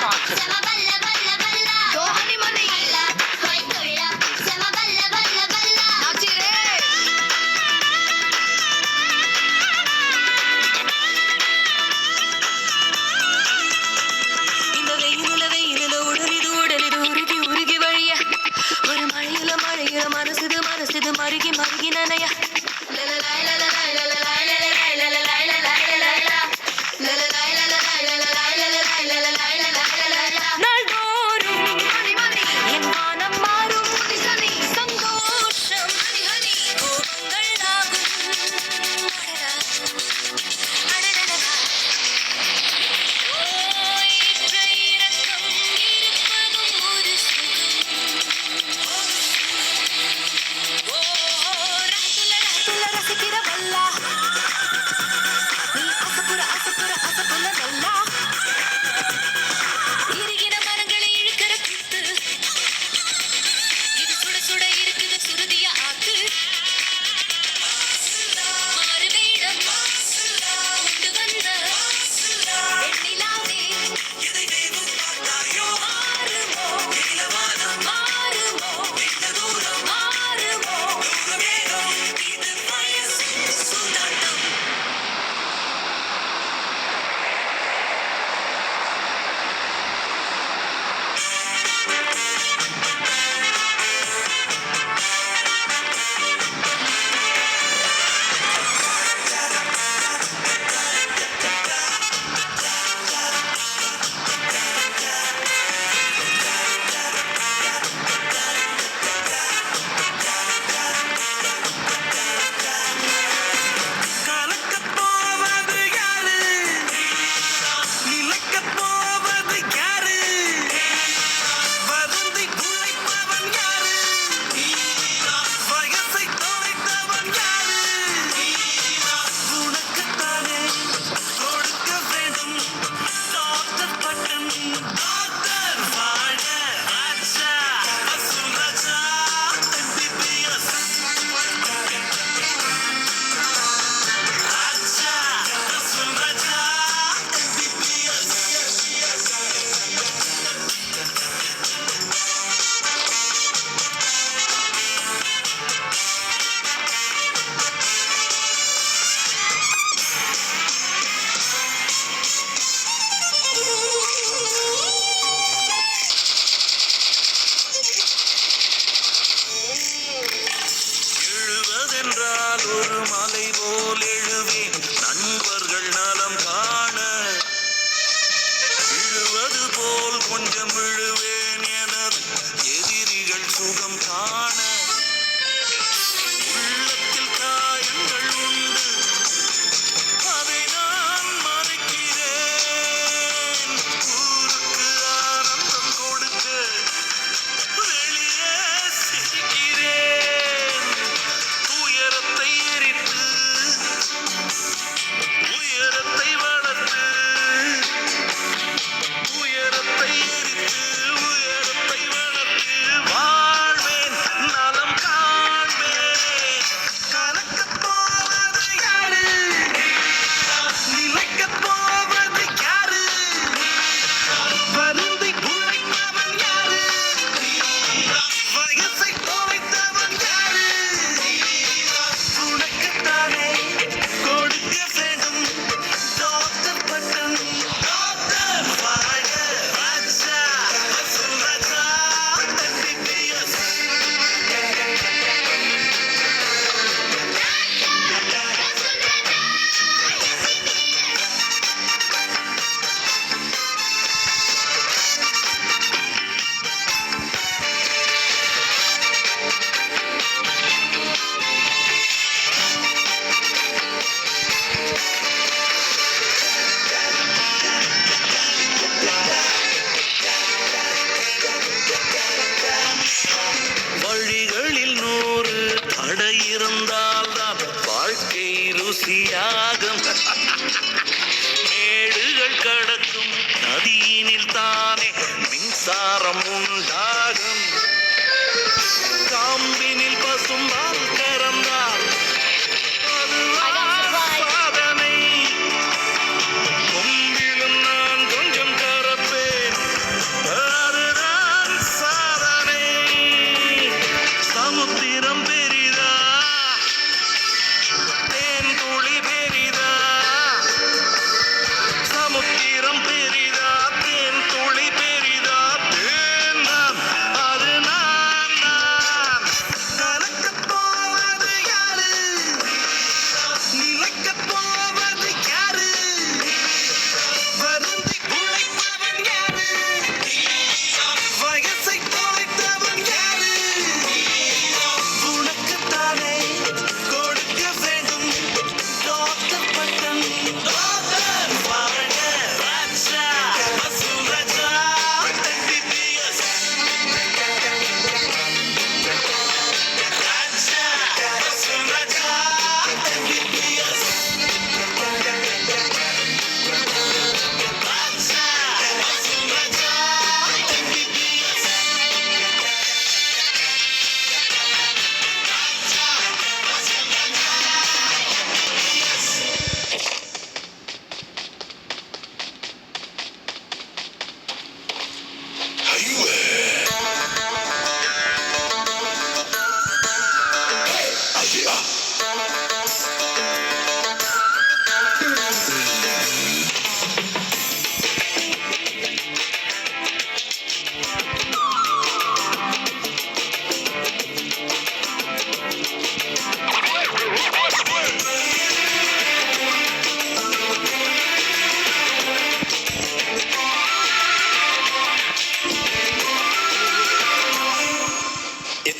பாக்கு மனசுது மருகி மருகி நனையா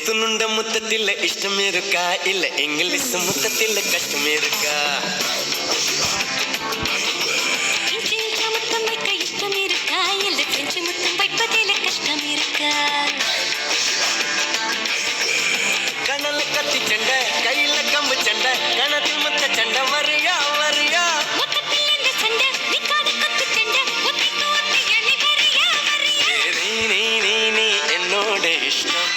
துணுண்ட முத்தத்தில் இஷ்டம் இருக்கா இல்ல இங்கிலீஷ் முத்தத்தில் கஷ்டம் இருக்கா முத்தம் வைக்க இஷ்டம் இருக்கா இல்ல பிரெஞ்சு முத்தம் வைப்பதில் கஷ்டம் இருக்கா கணல கத்தி சண்டை கையில கம்பு சண்டை கணத்தில் முத்த சண்டை வரியா வரியா மொத்தத்தில் இந்த சண்டை நிக்காத கத்து சண்டை ஒத்திக்கு ஒத்திய நீ வரியா வரியா நீ நீ நீ என்னோட இஷ்டம்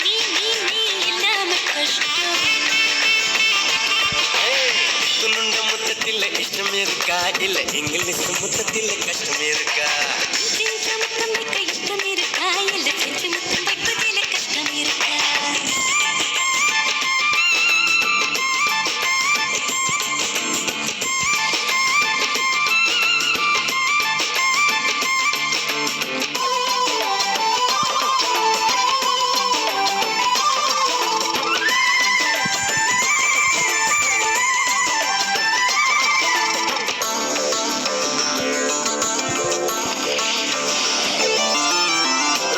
நீ இல்லாம கஷ்டம் துணுண்ட முத்தத்தில் இஷ்டம் இருக்கா இல்ல இங்கிலீஷ் முத்தத்தில் கஷ்டம் இருக்கா முத்தம் வைக்க இஷ்டம் இருக்கா இல்ல பிரெஞ்சு முத்தம் வைப்பதில் கஷ்டம் இருக்கா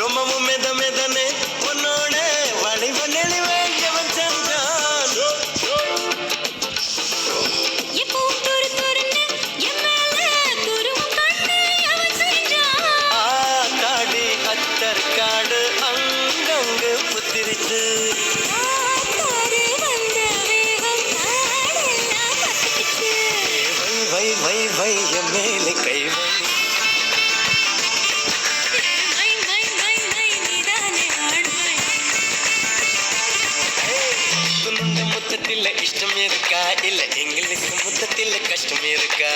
ரொம்பவும் மெத மெதனே உன்னோட வளைவ நெளிவே எவன் செஞ்சான் எப்பவும் துரு துருன்னு என் மேல துருவம் கண்டு அவன் செஞ்சான் காடி அத்தர் காடு அங்கங்கு புத்திரிச்சு ஆத்தாரு வந்த வேகம் நாடெல்லாம் பத்துக்குச்சு வை வை வை என் மேலே கை வை நீதானே ஆண்மை துணுண்ட முத்தத்தில் இஷ்டம் இருக்கா இல்ல இங்கிலீஷ் முத்தத்தில் கஷ்டம் இருக்கா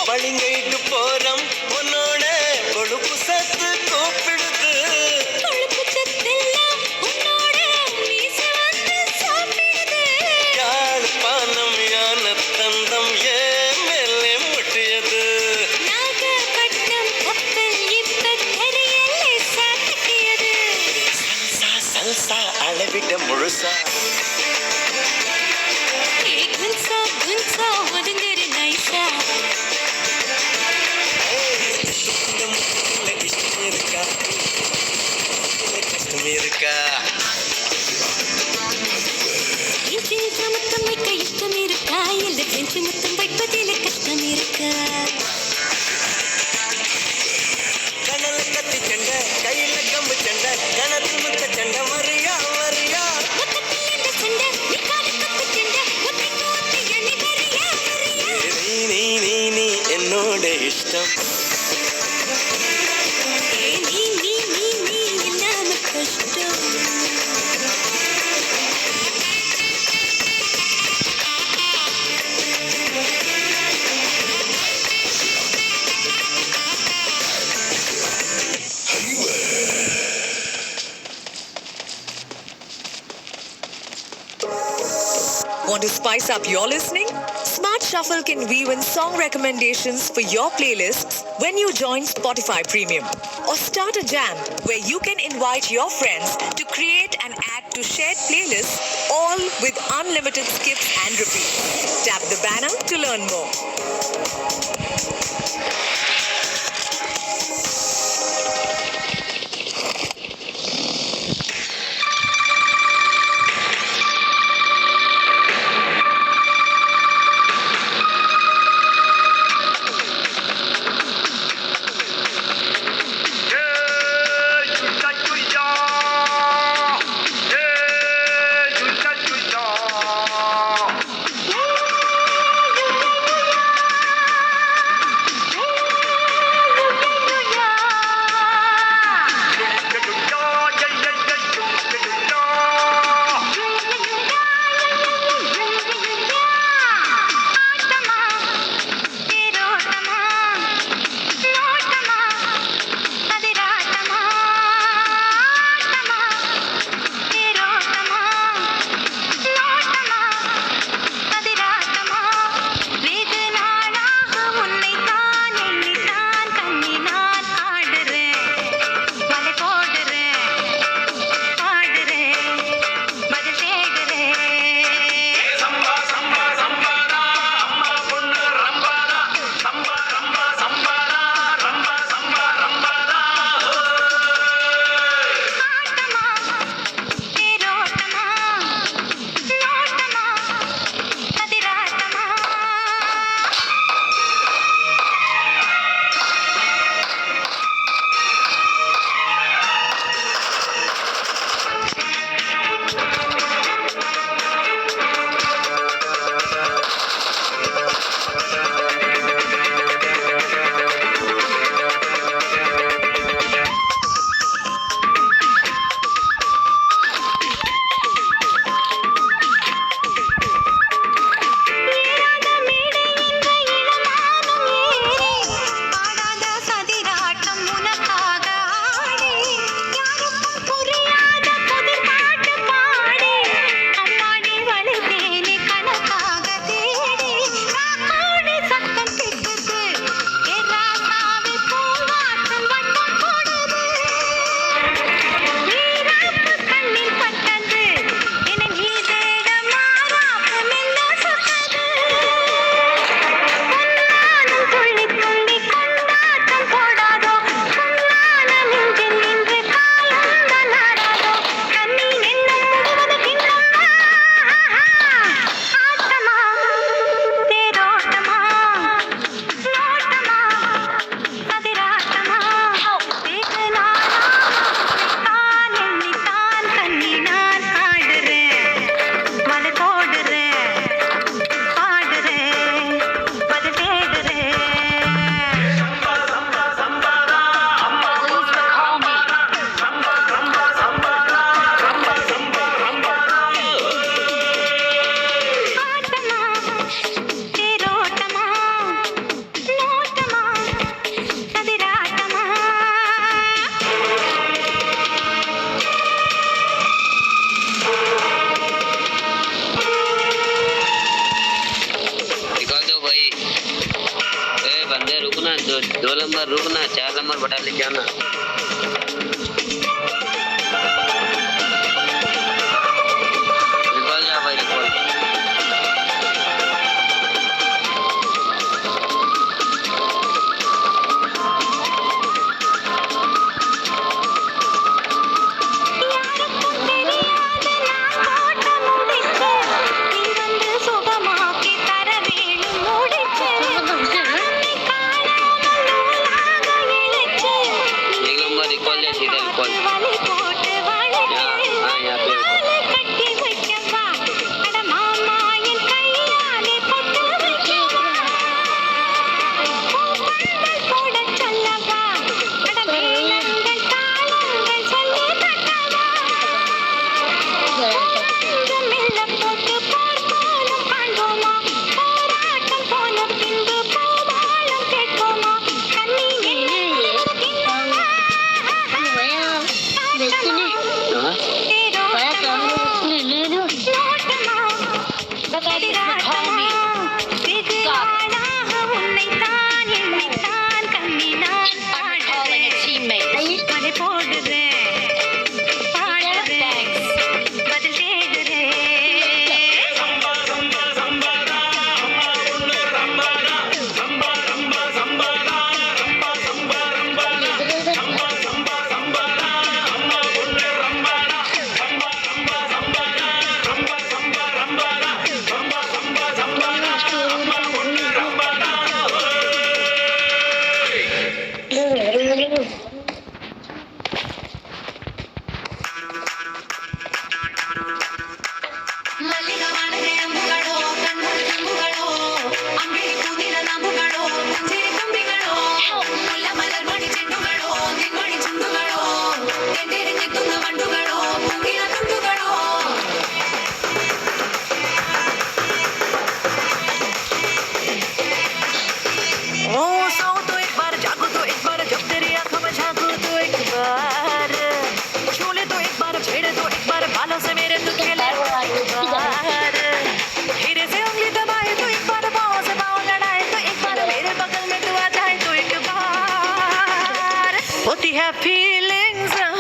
பளிங்கைக்கு போறோம் உன்னோட கொழுப்பு சத்து கூப்பிடுது கொழுப்பு சத்தெல்லாம் உன்னோட மீசை வந்து சாப்பிடுது யாழ்ப்பாணம் யான தந்தம் ஏன் மேலே முட்டியது நாகப்பட்டினம் கப்பல் இப்ப கரையிலே சாத்திக்கியது சல்சா சல்சா அளவிட முழுசா குன்சா குன்சா ஒதுங்குற நைசா துணுண்ட முத்தத்தில் இஷ்டம் இருக்கா இல்ல கஷ்டம் இருக்கா இன்றில் முத்தம் வைக்க இஷ்டம் இருக்கா இல்ல பிரெஞ்சு முத்தம் வைப்பதில் கஷ்டம் இருக்கா கணல கத்தி சண்டை கையில கம்பு சண்டை கணத்தில் முத்த சண்டை வரியா வரியா மொத்தத்தில் இந்த சண்டை நிக்காத கத்து சண்டை ஒத்திக்கு ஒத்திய நீ வரியா வரியா நீ நீ நீ என்னோட இஷ்டம் நீ இல்லாம கஷ்டம் Want to spice up your listening? Smart Shuffle can weave in song recommendations for your playlists when you join Spotify Premium. Or start a jam where you can invite your friends to create and add to shared playlists, all with unlimited skips and repeats. Tap the banner to learn more. Yeah, 2 number रुकना, 4 number बटा लेके आना। निकल जा भाई, निकल।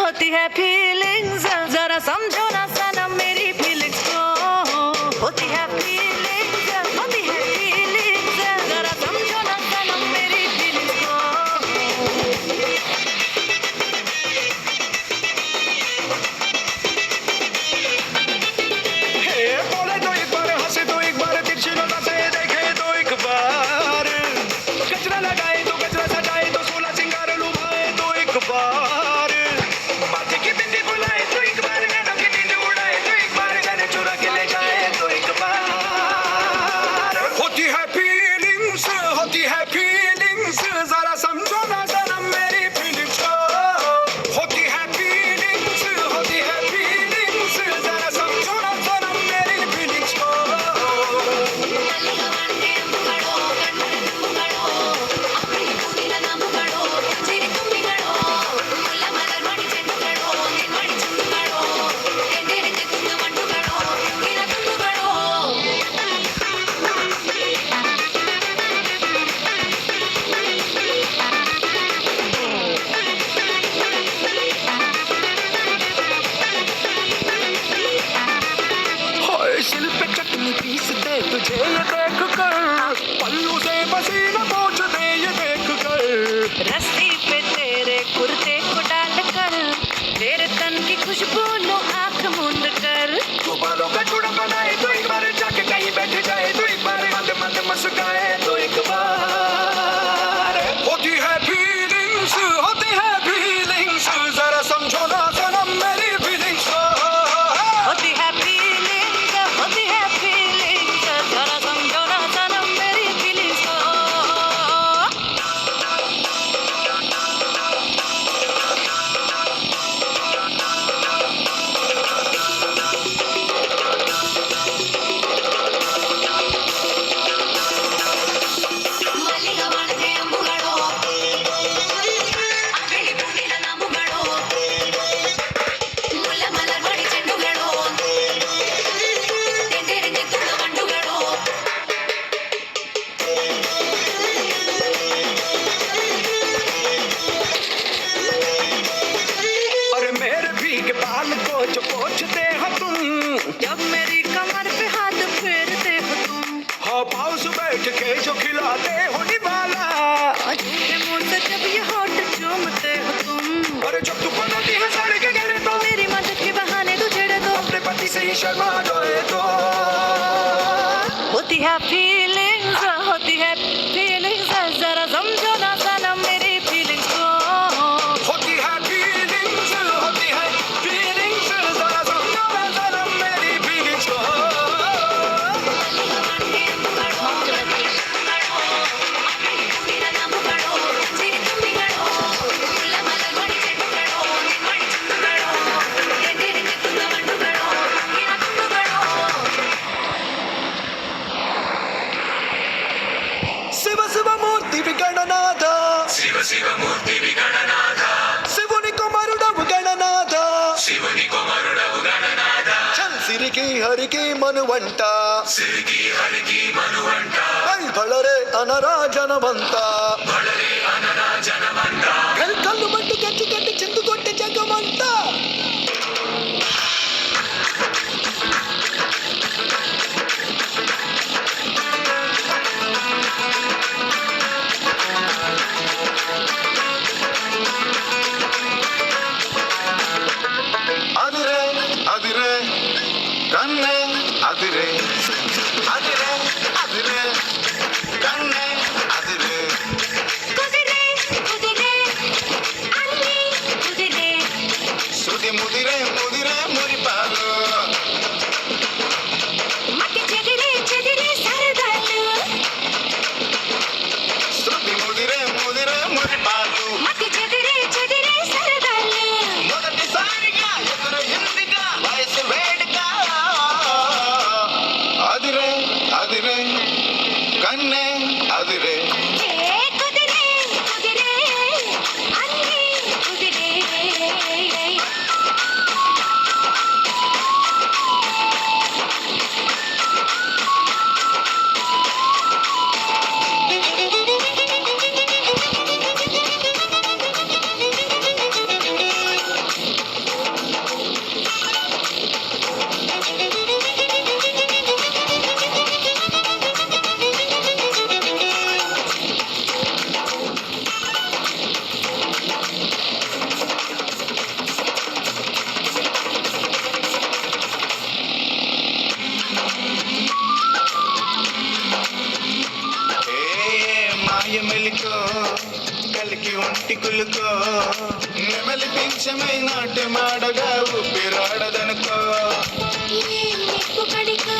होती है फीलिंग्स, जरा समझो ना सनम मेरी फीलिंग्स को। होती है फीलिंग्स, जरा समझो ना सनम मेरी फीलिंग्स को। बोले तो एक बार, हंसे तो एक बार, तिरछी नजर से देखे तो एक बार, गजरा लगाए तो गजरा सजाए तो 16 सिंगार लुभाए तो एक बार, माथे की बिंदी बुलाए तो एक बार, नैनों की नींद उड़ाए तो एक बार, गले चुरा के ले जाए तो एक बार। होती है फीलिंग्स, जरा समझो ना सनम मेरी फीलिंग्स को। होती है फीलिंग्स, जरा समझो ना सनम मेरी फीलिंग्स को। शिल पे चटनी पीसते तुझे ये देख कर, पल्लू से पसीना पोंछ दे ये देख कर, रस्सी पे तेरे कुर्ते को डाल कर, तेरे तन की खुशबू लो आँख मूंद कर। तो बालों का चूड़ा बनाए तो एक बार, जाके कहीं बैठ जाए तो एक बार, मंद मंद मुस्काए तो एक बार। होती है फीलिंग्स, जरा समझो ना सनम मेरी फीलिंग्स को। होती है फीलिंग्स, जरा समझो ना सनम मेरी फीलिंग्स को। आते हो निवाला। झूठे मुंह से जब ये होठ चूमते हो तुम, और जब तू बनाती है साड़ी के गले तो मेरी मदद के बहाने तू छेड़ दो। अपने पति से ही शर्मा जाए तो होती है फीलिंग्स, होती है फीलिंग्स, जरा समझो ना सनम मेरी फीलिंग्स को। होती है फीलिंग्स, होती है फीलिंग्स, जरा समझो ना जरा मेरी फीलिंग्स को। शिव शिव मूर्ति विगणनाथ, శివ శివ మూర్తి విగణనాథ శివుని కుమారుడవు గణనాథ, శివుని కుమారుడవు గణనాథ చల్ సిరికి హరికి మనువంట, సిరికి హరికి మనువంట బళరే అనరా జనమంత, బళరే అనరా జనమంత కళ్ళు మట్టు కట్టి కట్టి చిందు కొట్టి జగమంతా. అదిరే అదిరే కన్నే అదిరే, అదిరే అదిరే కన్నే అదిరే. కుదిరే కుదిరే అన్నీ కుదిరే, సుది ముదిరే ముదిరే మురిపాలు, మట్టి చెదిరే చెదిరే సరదాలు, శృతి ముదిరే ముదిరే మురిపాలు. మట్టి చెదిరే చెదిరే సరదాలు. మొదటిసారిగా ఎదురయిందిగా వయసు వేడుక. అదిరే అదిరే కన్నే అదిరే. ఏ కుదిరే కుదిరే అన్నీ కుదిరే. మాయ మెలికో కలికి ఒంటి కులుకో, నెమలి పింఛమై నాట్యమాడగా ఊపిరాడదనుకో. ఏ నిప్పు కడికో